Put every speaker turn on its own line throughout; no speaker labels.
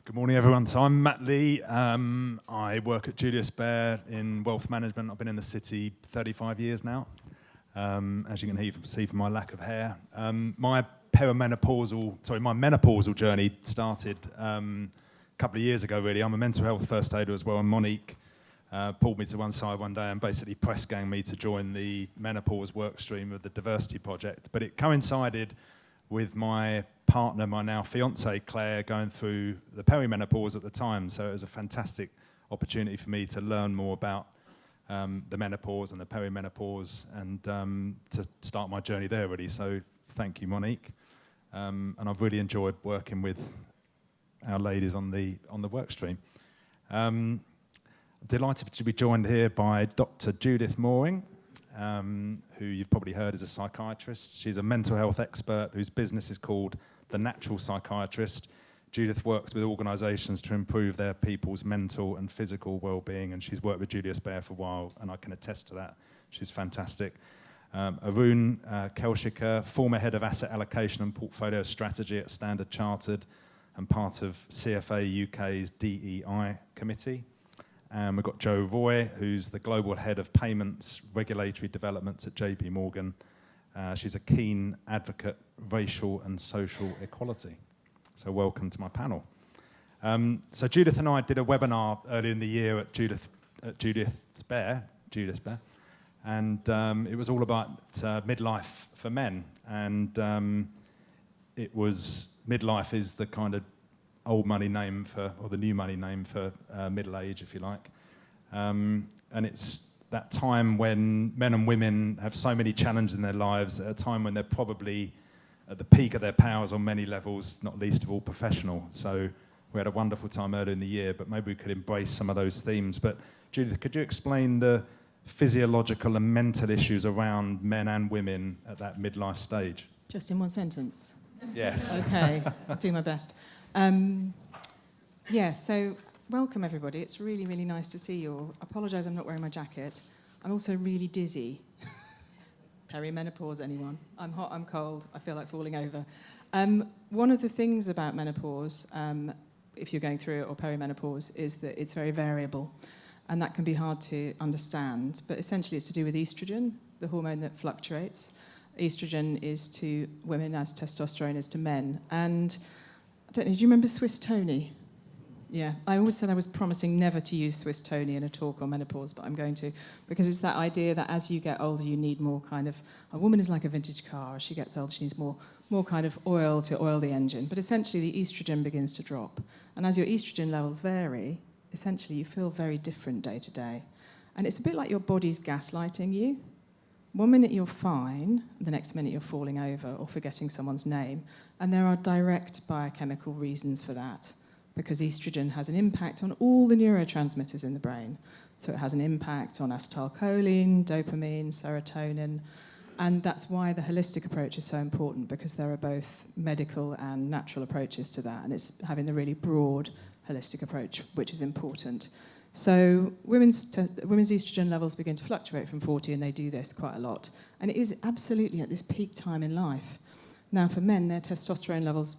Good morning, everyone. So I'm Matt Lee. I work at Julius Baer in wealth management. I've been in the city 35 years now, as you can see from my lack of hair. My menopausal journey started a couple of years ago, really. I'm a mental health first aider as well, and Monique pulled me to one side one day and basically press-ganged me to join the menopause work stream of the diversity project. But it coincided with my partner, my now fiance Claire, going through the perimenopause at the time. So it was a fantastic opportunity for me to learn more about the menopause and the perimenopause, and to start my journey there, really. So thank you, Monique. And I've really enjoyed working with our ladies on the work stream. Delighted to be joined here by Dr. Judith Mooring, who you've probably heard is a psychiatrist. She's a mental health expert whose business is called The Natural Psychiatrist. Judith works with organisations to improve their people's mental and physical well-being, and she's worked with Julius Baer for a while, and I can attest to that. She's fantastic. Arun Kelshikar, former head of asset allocation and portfolio strategy at Standard Chartered and part of CFA UK's DEI committee. And we've got Jo Roy, who's the global head of payments regulatory developments at JP Morgan. She's a keen advocate of racial and social equality. So welcome to my panel. So Judith and I did a webinar earlier in the year at Julius Baer, and it was all about midlife for men. And it was, midlife is the kind of old money name for, or the new money name for middle age, if you like. And it's that time when men and women have so many challenges in their lives, at a time when they're probably at the peak of their powers on many levels, not least of all professional. So we had a wonderful time earlier in the year, but maybe we could embrace some of those themes. But Judith, could you explain the physiological and mental issues around men and women at that midlife stage?
Just in one sentence?
Yes.
Okay, I'll do my best. So welcome everybody. It's really, really nice to see you all. I apologise I'm not wearing my jacket. I'm also really dizzy. Perimenopause, anyone? I'm hot, I'm cold, I feel like falling over. One of the things about menopause, if you're going through it, or perimenopause, is that it's very variable, and that can be hard to understand. But essentially it's to do with estrogen, the hormone that fluctuates. Estrogen is to women as testosterone is to men. And I don't know, do you remember Swiss Tony? Yeah, I always said I was promising never to use Swiss Tony in a talk on menopause, but I'm going to, because it's that idea that as you get older, you need more kind of, a woman is like a vintage car. As she gets older, she needs more kind of oil to oil the engine. But essentially, the estrogen begins to drop. And as your estrogen levels vary, essentially, you feel very different day to day. And it's a bit like your body's gaslighting you. One minute you're fine, the next minute you're falling over or forgetting someone's name. And there are direct biochemical reasons for that, because estrogen has an impact on all the neurotransmitters in the brain. So it has an impact on acetylcholine, dopamine, serotonin, and that's why the holistic approach is so important, because there are both medical and natural approaches to that, and it's having the really broad holistic approach which is important. So women's estrogen levels begin to fluctuate from 40, and they do this quite a lot. And it is absolutely at this peak time in life. Now for men, their testosterone levels,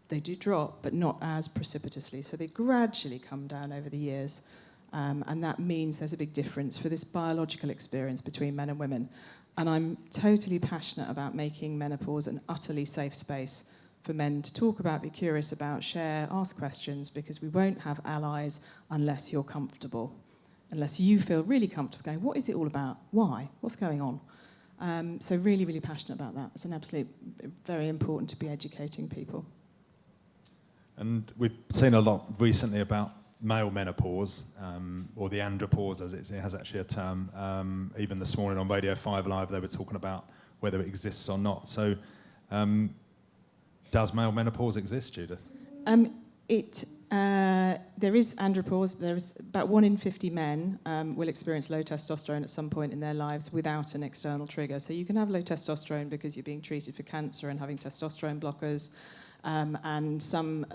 they do drop, but not as precipitously. So they gradually come down over the years. And that means there's a big difference for this biological experience between men and women. And I'm totally passionate about making menopause an utterly safe space for men to talk about, be curious about, share, ask questions, because we won't have allies unless you're comfortable, unless you feel really comfortable going, what is it all about? Why? What's going on? So really, really passionate about that. It's an absolute, very important to be educating people.
And we've seen a lot recently about male menopause, or the andropause, as it has actually a term. Even this morning on Radio 5 Live, they were talking about whether it exists or not. So does male menopause exist, Judith?
There is andropause. There is about 1 in 50 men will experience low testosterone at some point in their lives without an external trigger. So you can have low testosterone because you're being treated for cancer and having testosterone blockers. And some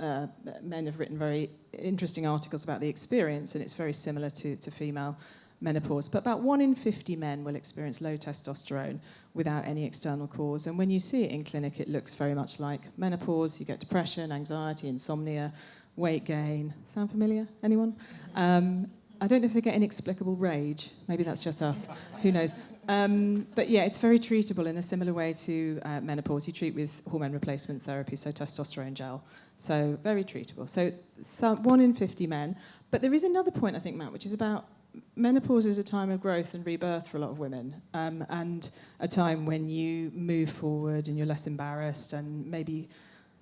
men have written very interesting articles about the experience, and it's very similar to female menopause. But about 1 in 50 men will experience low testosterone without any external cause. And when you see it in clinic, it looks very much like menopause. You get depression, anxiety, insomnia, weight gain. Sound familiar? Anyone? I don't know if they get inexplicable rage. Maybe that's just us. Who knows? But yeah, it's very treatable in a similar way to menopause. You treat with hormone replacement therapy, so testosterone gel. So very treatable. So 1 in 50 men. But there is another point, I think, Matt, which is about menopause is a time of growth and rebirth for a lot of women, and a time when you move forward and you're less embarrassed and maybe,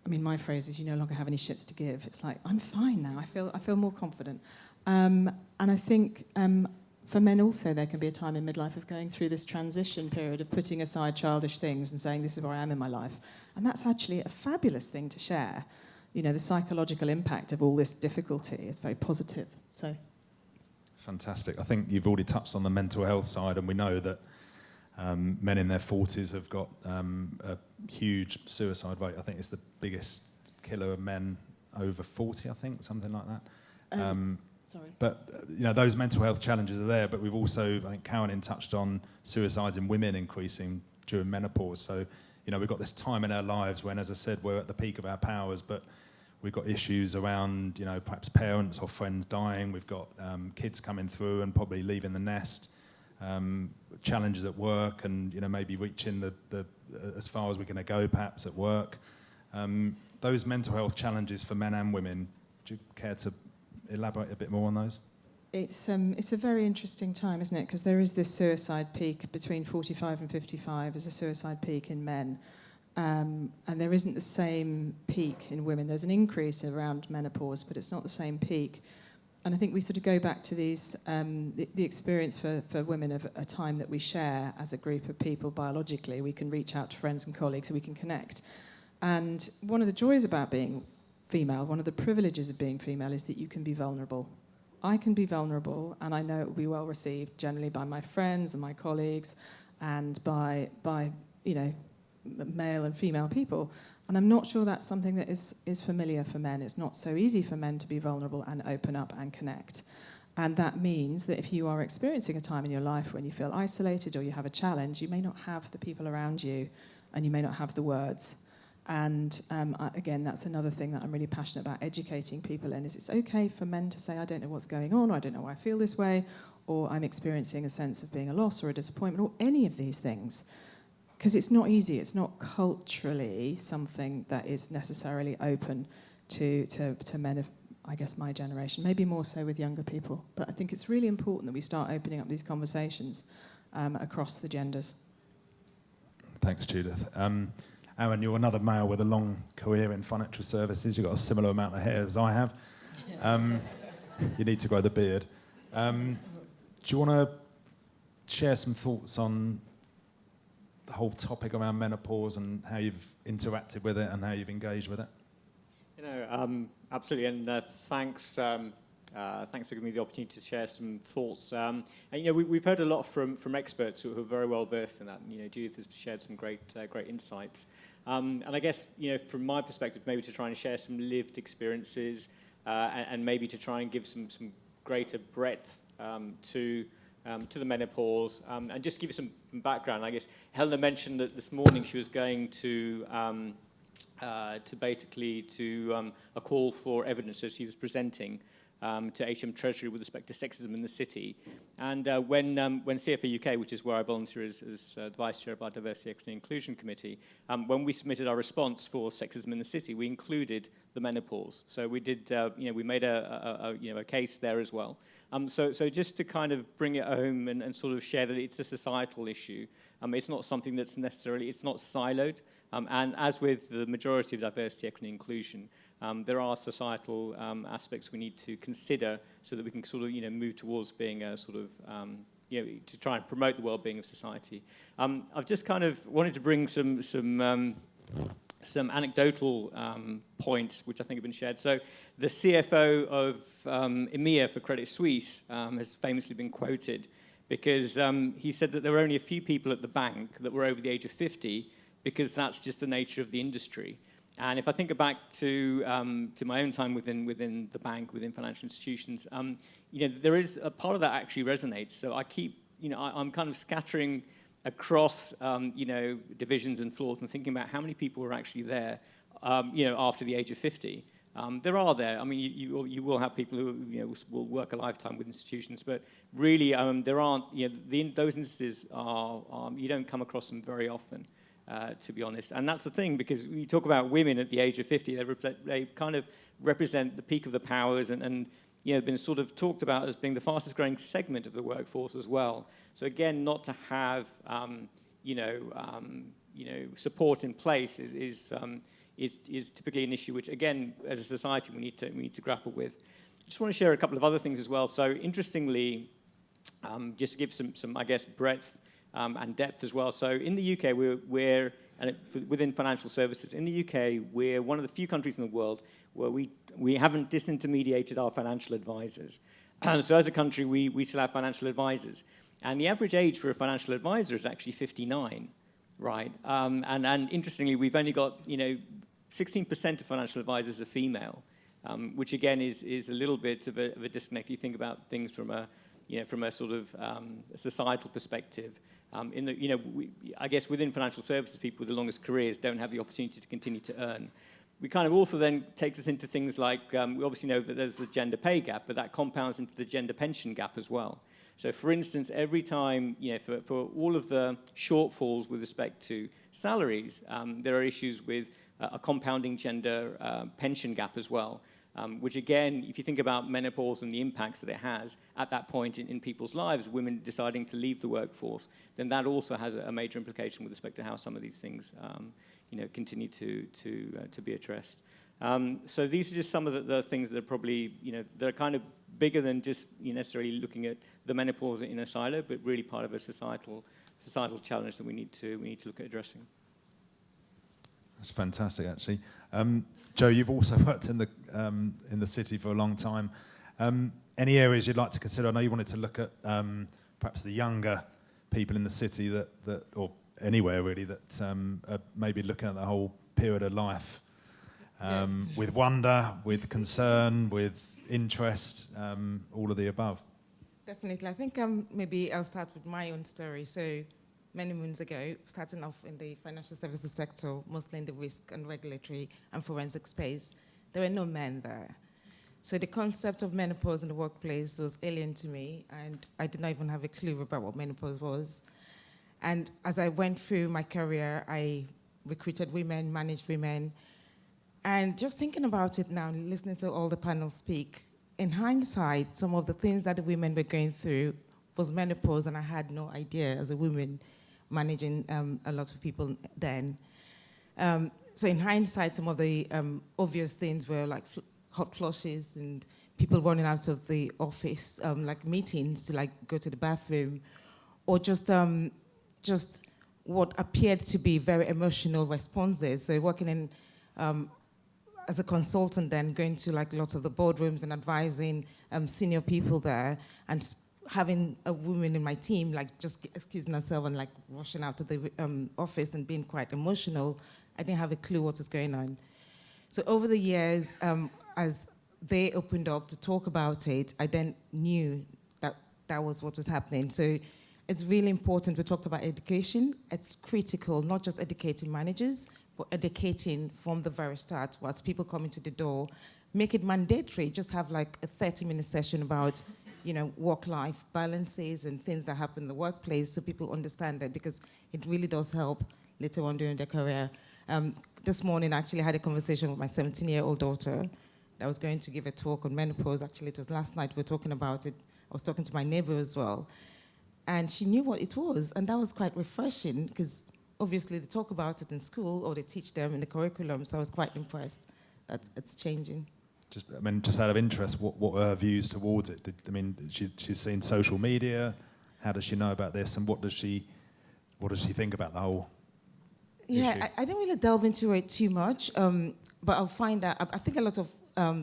I mean, my phrase is you no longer have any shits to give. It's like, I'm fine now. I feel more confident. And I think for men also there can be a time in midlife of going through this transition period of putting aside childish things and saying, this is where I am in my life. And that's actually a fabulous thing to share. You know, the psychological impact of all this difficulty is very positive. So,
fantastic. I think you've already touched on the mental health side, and we know that men in their 40s have got a huge suicide rate. I think it's the biggest killer of men over 40, I think, something like that.
Sorry.
But, you know, those mental health challenges are there, but we've also, I think Carolyn touched on suicides in women increasing during menopause. So, you know, we've got this time in our lives when, as I said, we're at the peak of our powers, but we've got issues around, you know, perhaps parents or friends dying. We've got kids coming through and probably leaving the nest. Challenges at work and, you know, maybe reaching the as far as we're going to go, perhaps, at work. Those mental health challenges for men and women, do you care to elaborate a bit more on those?
It's a very interesting time, isn't it? Because there is this suicide peak between 45 and 55 as a suicide peak in men. And there isn't the same peak in women. There's an increase around menopause, but it's not the same peak. And I think we sort of go back to these, the experience for women of a time that we share as a group of people biologically. We can reach out to friends and colleagues, so we can connect. And one of the joys about being female, one of the privileges of being female, is that you can be vulnerable. I can be vulnerable, and I know it will be well received generally by my friends and my colleagues and by you know, male and female people. And I'm not sure that's something that is familiar for men. It's not so easy for men to be vulnerable and open up and connect. And that means that if you are experiencing a time in your life when you feel isolated or you have a challenge, you may not have the people around you and you may not have the words. And again, that's another thing that I'm really passionate about educating people in, is it's okay for men to say, I don't know what's going on, or I don't know why I feel this way, or I'm experiencing a sense of being a loss or a disappointment, or any of these things. Because it's not easy. It's not culturally something that is necessarily open to men of, I guess, my generation. Maybe more so with younger people. But I think it's really important that we start opening up these conversations across the genders.
Thanks, Judith. Aaron, you're another male with a long career in financial services. You've got a similar amount of hair as I have. You need to grow the beard. Do you want to share some thoughts on the whole topic around menopause and how you've interacted with it and how you've engaged with it?
You know, absolutely, and thanks for giving me the opportunity to share some thoughts. And you know, we've heard a lot from experts who are very well versed in that. And, you know, Judith has shared some great insights. And I guess, you know, from my perspective, maybe to try and share some lived experiences and maybe to try and give some greater breadth to the menopause, and just give you some background. I guess Helena mentioned that this morning she was going to basically a call for evidence that she was presenting to HM Treasury with respect to sexism in the city. And when CFA UK, which is where I volunteer as the Vice Chair of our Diversity, Equity and Inclusion Committee, when we submitted our response for sexism in the city, we included the menopause. So we did, you know, we made a case there as well. So just to kind of bring it home and sort of share that it's a societal issue. It's not something that's necessarily, it's not siloed. And as with the majority of diversity, equity, and inclusion, there are societal aspects we need to consider so that we can sort of, you know, move towards being a sort of, you know, to try and promote the well-being of society. I've just kind of wanted to bring some anecdotal points which I think have been shared. So the CFO of EMEA for Credit Suisse has famously been quoted because he said that there were only a few people at the bank that were over the age of 50 because that's just the nature of the industry. And if I think back to my own time within the bank, within financial institutions, you know, there is a part of that actually resonates. So I keep, you know, I'm kind of scattering across, you know, divisions and floors and thinking about how many people were actually there, you know, after the age of 50. There. I mean, you will have people who will work a lifetime with institutions, but really there aren't. Those instances are you don't come across them very often, to be honest. And that's the thing, because when you talk about women at the age of 50, they kind of represent the peak of the powers, and been sort of talked about as being the fastest growing segment of the workforce as well. So again, not to have support in place is typically an issue which, again, as a society, we need to grapple with. I just want to share a couple of other things as well. So interestingly, just to give some I guess, breadth and depth as well. So in the UK, we're within financial services, in the UK, we're one of the few countries in the world where we haven't disintermediated our financial advisors. So as a country, we still have financial advisors. And the average age for a financial advisor is actually 59, right? And interestingly, we've only got, 16% of financial advisors are female, which again is a little bit of a disconnect. You think about things from a sort of a societal perspective. I guess within financial services, people with the longest careers don't have the opportunity to continue to earn. We kind of also then takes us into things like, we obviously know that there's the gender pay gap, but that compounds into the gender pension gap as well. So for instance, every time, for all of the shortfalls with respect to salaries, there are issues with a compounding gender pension gap as well, which again, if you think about menopause and the impacts that it has at that point in people's lives, women deciding to leave the workforce, then that also has a major implication with respect to how some of these things continue to be addressed. So these are just some of the things that are probably, they're kind of bigger than just necessarily looking at the menopause in a silo, but really part of a societal challenge that we need to look at addressing.
That's fantastic, actually. Joe, you've also worked in the city for a long time. Any areas you'd like to consider? I know you wanted to look at perhaps the younger people in the city that or anywhere really, that are maybe looking at the whole period of life with wonder, with concern, with interest, all of the above.
Definitely. I think maybe I'll start with my own story. So many moons ago, starting off in the financial services sector, mostly in the risk and regulatory and forensic space, there were no men there. So the concept of menopause in the workplace was alien to me, and I did not even have a clue about what menopause was. And as I went through my career, I recruited women, managed women, and just thinking about it now, listening to all the panel speak, in hindsight, some of the things that the women were going through was menopause, and I had no idea as a woman managing a lot of people then. So in hindsight, some of the obvious things were like hot flushes and people running out of the office, like meetings to like go to the bathroom, or just what appeared to be very emotional responses. So working in as a consultant, then going to like lots of the boardrooms and advising senior people there, and having a woman in my team like just excusing herself and like rushing out of the office and being quite emotional. I didn't have a clue what was going on. So over the years, as they opened up to talk about it, I then knew that that was what was happening. So it's really important. We talked about education. It's critical, not just educating managers, but educating from the very start. Once people come into the door, make it mandatory. Just have like a 30-minute session about, work-life balances and things that happen in the workplace, so people understand that, because it really does help later on during their career. This morning, I actually had a conversation with my 17-year-old daughter that was going to give a talk on menopause. Actually, it was last night we were talking about it. I was talking to my neighbor as well. And she knew what it was, and that was quite refreshing, because obviously they talk about it in school or they teach them in the curriculum, so I was quite impressed that it's changing.
Just out of interest, what were her views towards it? She's seen social media. How does she know about this, and what does she think about the whole issue?
I didn't really delve into it too much, but I'll find out. I think a lot of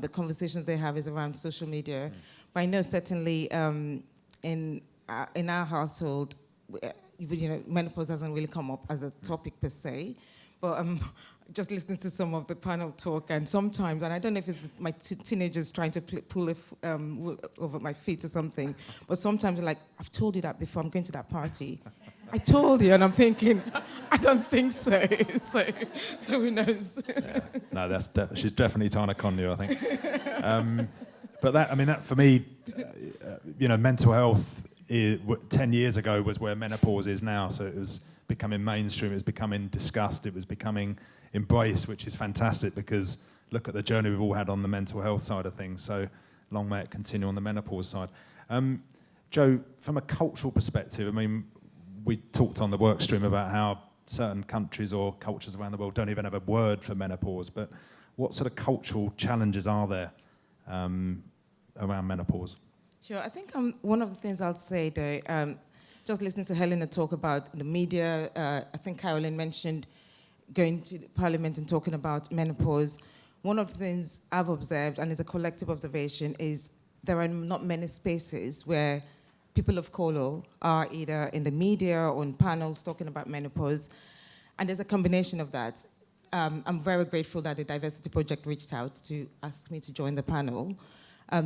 the conversations they have is around social media, but I know certainly in our household, menopause doesn't really come up as a topic per se, but just listening to some of the panel talk, and sometimes, and I don't know if it's my teenagers trying to pull a wool over my feet or something, but sometimes like, I've told you that before, I'm going to that party. I told you, and I'm thinking, I don't think so. So who knows?
Yeah. No, she's definitely trying to con you, I think. But that for me, mental health 10 years ago was where menopause is now. So it was becoming mainstream, it was becoming discussed, it was becoming embraced, which is fantastic because look at the journey we've all had on the mental health side of things. So long may it continue on the menopause side. Joe, from a cultural perspective, we talked on the work stream about how certain countries or cultures around the world don't even have a word for menopause, but what sort of cultural challenges are there around menopause?
Sure. I think one of the things I'll say, though, just listening to Helena talk about the media, I think Caroline mentioned going to Parliament and talking about menopause. One of the things I've observed, and is a collective observation, is there are not many spaces where people of color are either in the media or in panels talking about menopause. And there's a combination of that. I'm very grateful that the Diversity Project reached out to ask me to join the panel.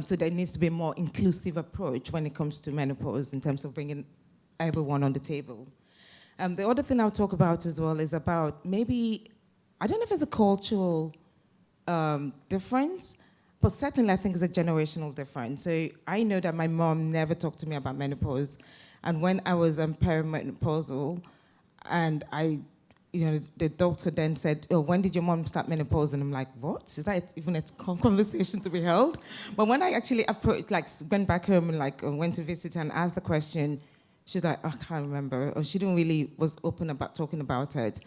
So there needs to be a more inclusive approach when it comes to menopause in terms of bringing everyone on the table. The other thing I'll talk about as well is about maybe, I don't know if it's a cultural difference, but certainly I think it's a generational difference. So I know that my mom never talked to me about menopause. And when I was perimenopausal, and the doctor then said, "Oh, when did your mom start menopause?" And I'm like, "What? Is that even a conversation to be held?" But when I actually went back home and went to visit her and asked the question, she's like, "I can't remember." Or she didn't really was open about talking about it.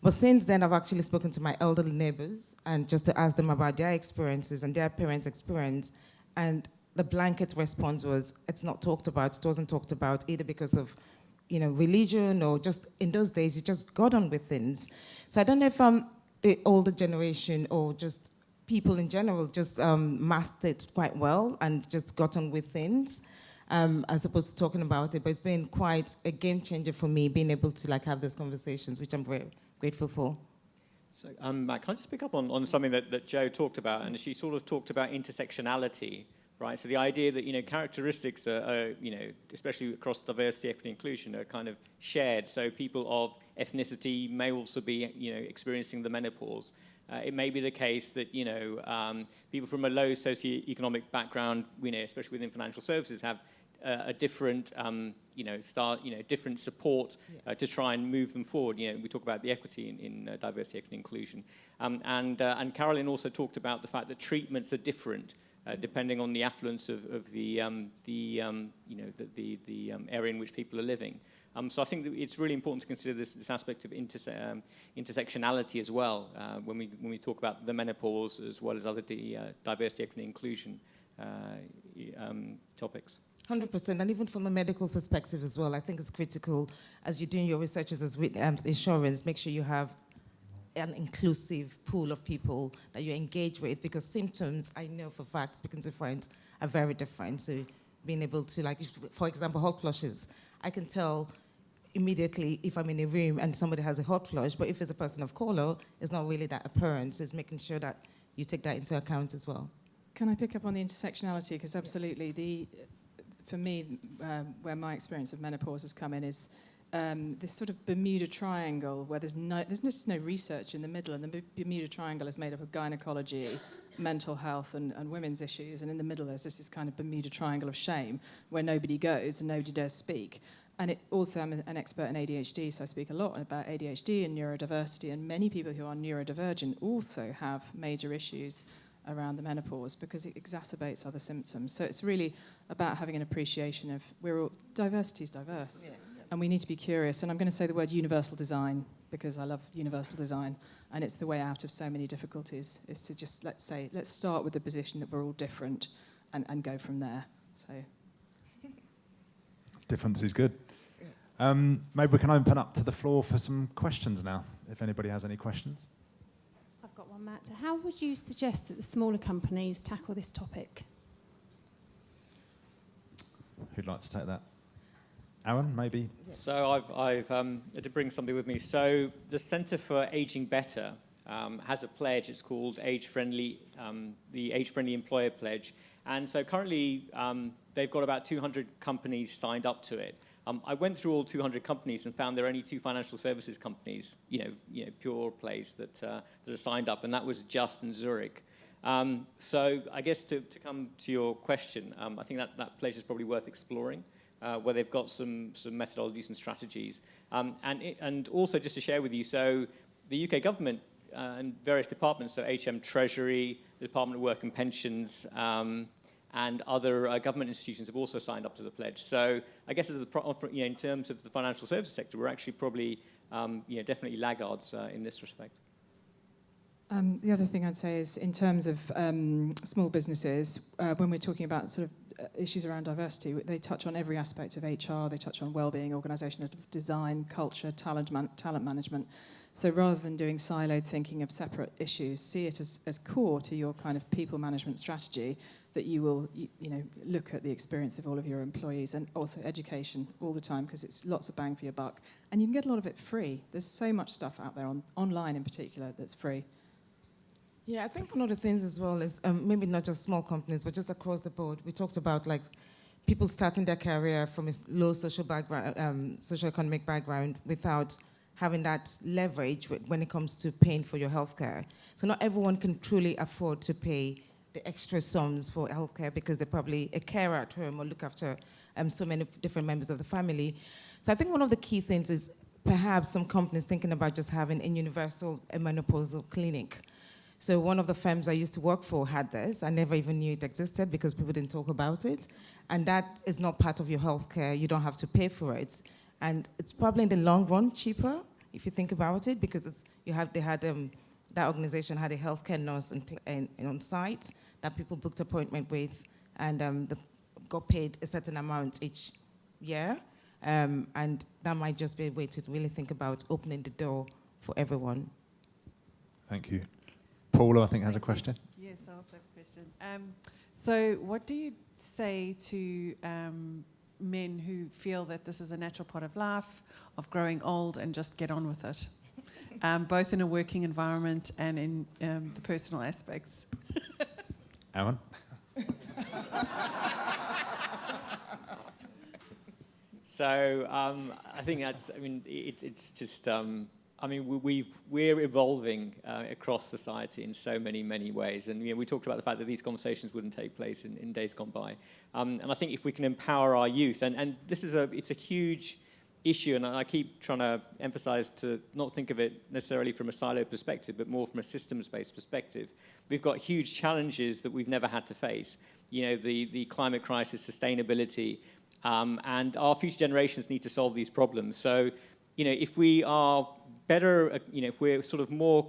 But since then, I've actually spoken to my elderly neighbors and just to ask them about their experiences and their parents' experience. And the blanket response was, it's not talked about. It wasn't talked about either because of religion, or just in those days, you just got on with things. So I don't know if the older generation or just people in general just masked it quite well and just got on with things as opposed to talking about it. But it's been quite a game changer for me, being able to have those conversations, which I'm very grateful for.
So, Matt, can I just pick up on something that Jo talked about? And she sort of talked about intersectionality. Right, so the idea that characteristics are especially across diversity, equity, inclusion, are kind of shared. So people of ethnicity may also be experiencing the menopause. It may be the case that people from a low socioeconomic background, especially within financial services, have a different different support to try and move them forward. We talk about the equity in diversity, equity, inclusion, and Caroline also talked about the fact that treatments are different. Depending on the affluence of the area in which people are living. So I think that it's really important to consider this aspect of intersectionality as well when we talk about the menopause as well as other diversity, equity, inclusion topics.
100%, and even from a medical perspective as well, I think it's critical as you're doing your researches as with insurance, make sure you have an inclusive pool of people that you engage with, because symptoms, I know for fact, speaking to friends, are very different. So being able to, for example, hot flushes, I can tell immediately if I'm in a room and somebody has a hot flush, but if it's a person of color, it's not really that apparent. So it's making sure that you take that into account as well.
Can I pick up on the intersectionality? Because absolutely, for me, where my experience of menopause has come in is this sort of Bermuda Triangle where there's just no research in the middle, and the Bermuda Triangle is made up of gynecology, mental health and women's issues, and in the middle there's just this kind of Bermuda Triangle of shame where nobody goes and nobody dares speak. And it also, I'm an expert in ADHD, so I speak a lot about ADHD and neurodiversity, and many people who are neurodivergent also have major issues around the menopause because it exacerbates other symptoms. So it's really about having an appreciation of diversity is diverse. Yeah. And we need to be curious. And I'm going to say the word universal design because I love universal design. And it's the way out of so many difficulties, is to just, let's start with the position that we're all different and go from there. So
Difference is good. Maybe we can open up to the floor for some questions now, if anybody has any questions.
I've got one, Matt. How would you suggest that the smaller companies tackle this topic?
Who'd like to take that? Aaron, maybe?
So I've to bring somebody with me. So the Centre for Aging Better has a pledge. It's called the Age Friendly Employer Pledge. And so currently they've got about 200 companies signed up to it. I went through all 200 companies and found there are only 2 financial services companies, pure plays that are signed up, and that was Just and Zurich. So I guess to come to your question, I think that place is probably worth exploring, where they've got some methodologies and strategies. And also just to share with you, so the UK government and various departments, so HM Treasury, the Department of Work and Pensions, and other government institutions have also signed up to the pledge. So I guess in terms of the financial services sector, we're actually probably definitely laggards in this respect.
The other thing I'd say is in terms of small businesses, when we're talking about sort of issues around diversity, they touch on every aspect of HR, they touch on well-being, organisational design, culture, talent management. So rather than doing siloed thinking of separate issues, see it as core to your kind of people management strategy, that you will look at the experience of all of your employees, and also education all the time, because it's lots of bang for your buck. And you can get a lot of it free. There's so much stuff out there, online in particular, that's free.
Yeah, I think one of the things as well is maybe not just small companies, but just across the board. We talked about like people starting their career from a low social background, socio-economic background, without having that leverage when it comes to paying for your healthcare. So not everyone can truly afford to pay the extra sums for healthcare because they're probably a carer at home or look after so many different members of the family. So I think one of the key things is perhaps some companies thinking about just having a universal menopausal clinic. So one of the firms I used to work for had this. I never even knew it existed because people didn't talk about it. And that is not part of your healthcare. You don't have to pay for it. And it's probably in the long run cheaper if you think about it, because that organization had a healthcare nurse on site that people booked appointment with, and they got paid a certain amount each year. And that might just be a way to really think about opening the door for everyone.
Thank you. Paula, I think, has a question.
Yes, I also have a question. So what do you say to men who feel that this is a natural part of life, of growing old, and just get on with it, both in a working environment and in the personal aspects?
Alan?
So I think it's just, we're evolving across society in so many ways. And we talked about the fact that these conversations wouldn't take place in days gone by. And I think if we can empower our youth, and this is it's a huge issue, and I keep trying to emphasize to not think of it necessarily from a silo perspective, but more from a systems-based perspective. We've got huge challenges that we've never had to face. The climate crisis, sustainability, and our future generations need to solve these problems. So, if we are better, if we're sort of more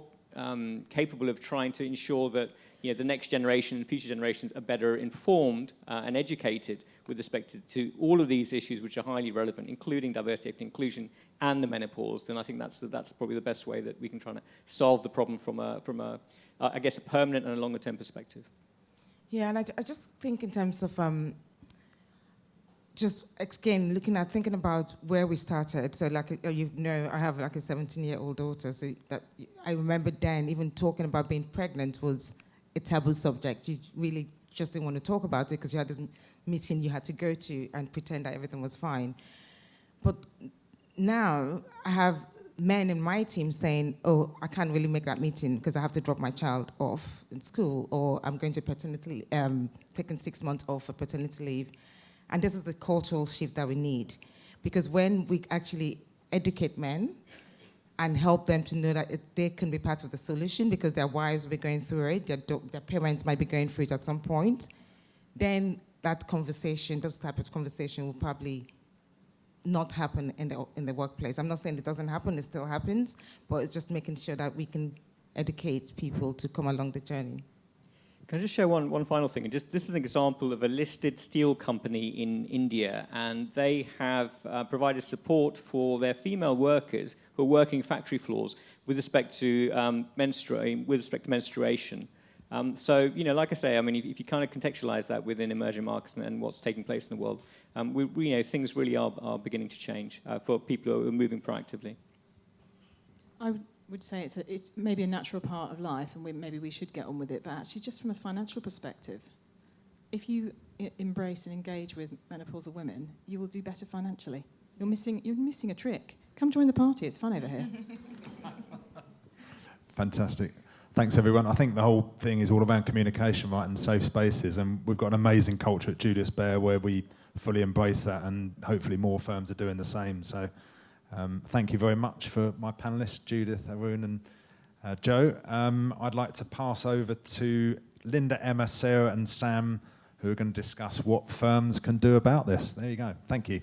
capable of trying to ensure that the next generation and future generations are better informed and educated with respect to all of these issues which are highly relevant, including diversity, equity, inclusion, and the menopause, then I think that's probably the best way that we can try to solve the problem from a permanent and a longer term perspective.
Yeah, and I just think in terms of just again thinking about where we started. So like I have like a 17-year-old daughter, so that I remember then even talking about being pregnant was a taboo subject. You really just didn't want to talk about it because you had this meeting you had to go to and pretend that everything was fine. But now I have men in my team saying, oh, I can't really make that meeting because I have to drop my child off in school, or I'm going to paternity, taking 6 months off for paternity leave. And this is the cultural shift that we need. Because when we actually educate men and help them to know that they can be part of the solution because their wives will be going through it, their parents might be going through it at some point, then that conversation, those type of conversation will probably not happen in the workplace. I'm not saying it doesn't happen, it still happens, but it's just making sure that we can educate people to come along the journey.
Can I just share one final thing? This is an example of a listed steel company in India, and they have provided support for their female workers who are working factory floors with respect to menstruation. So, like I say, if you kind of contextualize that within emerging markets and what's taking place in the world, things really are beginning to change for people who are moving proactively.
I would say it's maybe a natural part of life, and maybe we should get on with it, but actually just from a financial perspective, if you embrace and engage with menopausal women, you will do better financially. You're missing a trick. Come join the party. It's fun over here.
Fantastic. Thanks, everyone. I think the whole thing is all about communication, right, and safe spaces. And we've got an amazing culture at Julius Baer where we fully embrace that, and hopefully more firms are doing the same. So thank you very much for my panellists, Judith, Arun, and Joe. I'd like to pass over to Linda, Emma, Sarah, and Sam, who are going to discuss what firms can do about this. There you go. Thank you.